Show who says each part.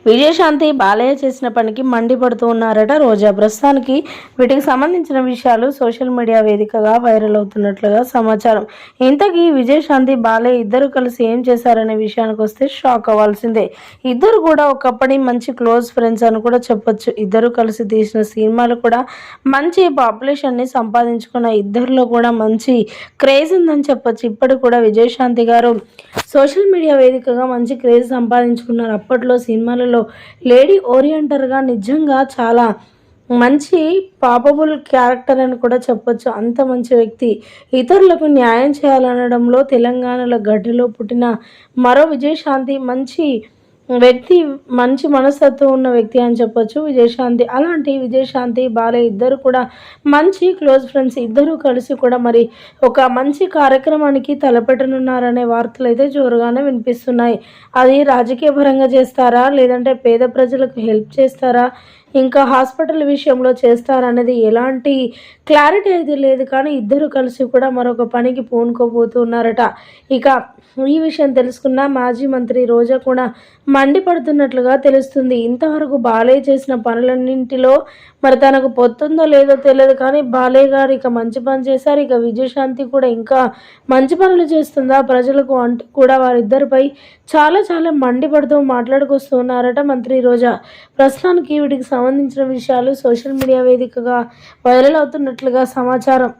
Speaker 1: విజయశాంతి బాలయ్య చేసిన పనికి మండిపడుతూ ఉన్నారట రోజా. ప్రస్తుతానికి వీటికి సంబంధించిన విషయాలు సోషల్ మీడియా వేదికగా వైరల్ అవుతున్నట్లుగా సమాచారం. ఇంతకీ విజయశాంతి బాలయ్య ఇద్దరు కలిసి ఏం చేశారనే విషయానికి వస్తే షాక్ అవ్వాల్సిందే. ఇద్దరు కూడా ఒకప్పటి మంచి క్లోజ్ ఫ్రెండ్స్ అని కూడా చెప్పొచ్చు. ఇద్దరు కలిసి తీసిన సినిమాలు కూడా మంచి పాపులేషన్ని సంపాదించుకున్న ఇద్దరిలో కూడా మంచి క్రేజ్ ఉందని చెప్పొచ్చు. ఇప్పటికి కూడా విజయశాంతి గారు సోషల్ మీడియా వేదికగా మంచి క్రేజ్ సంపాదించుకున్నారు. అప్పట్లో సినిమాలలో లేడీ ఓరియంటర్గా నిజంగా చాలా మంచి పాపబుల్ క్యారెక్టర్ అని కూడా చెప్పొచ్చు. అంత మంచి వ్యక్తి. ఇతరులకు న్యాయం చేయాలనడంలో తెలంగాణలో గడ్డలో పుట్టిన మరో విజయశాంతి మంచి వ్యక్తి, మంచి మనస్తత్వం ఉన్న వ్యక్తి అని చెప్పొచ్చు విజయశాంతి. అలాంటి విజయశాంతి బాలయ్య ఇద్దరు కూడా మంచి క్లోజ్ ఫ్రెండ్స్. ఇద్దరు కలిసి కూడా మరి ఒక మంచి కార్యక్రమానికి తలపెట్టనున్నారనే వార్తలు అయితే జోరుగానే వినిపిస్తున్నాయి. అది రాజకీయ పరంగా చేస్తారా, లేదంటే పేద ప్రజలకు హెల్ప్ చేస్తారా, ఇంకా హాస్పిటల్ విషయంలో చేస్తారనేది ఎలాంటి క్లారిటీ అయితే లేదు. కానీ ఇద్దరు కలిసి కూడా మరొక పనికి పూనుకోబోతున్నారట. ఇక ఈ విషయం తెలుసుకున్న మాజీ మంత్రి రోజా కూడా మండిపడుతున్నట్లుగా తెలుస్తుంది. ఇంతవరకు బాలయ్య చేసిన పనులన్నింటిలో మరి తనకు పొత్తుందో లేదో తెలియదు, కానీ బాలయ్య గారు ఇక మంచి పని చేశారు. ఇక విజయశాంతి కూడా ఇంకా మంచి పనులు చేస్తుందా ప్రజలకు అంటూ కూడా వారిద్దరిపై చాలా చాలా మండిపడుతూ మాట్లాడుకొస్తున్నారట మంత్రి రోజా. ప్రస్తుతానికి వీటికి సంబంధించిన విషయాలు సోషల్ మీడియా వేదికగా వైరల్ అవుతున్నట్లుగా సమాచారం.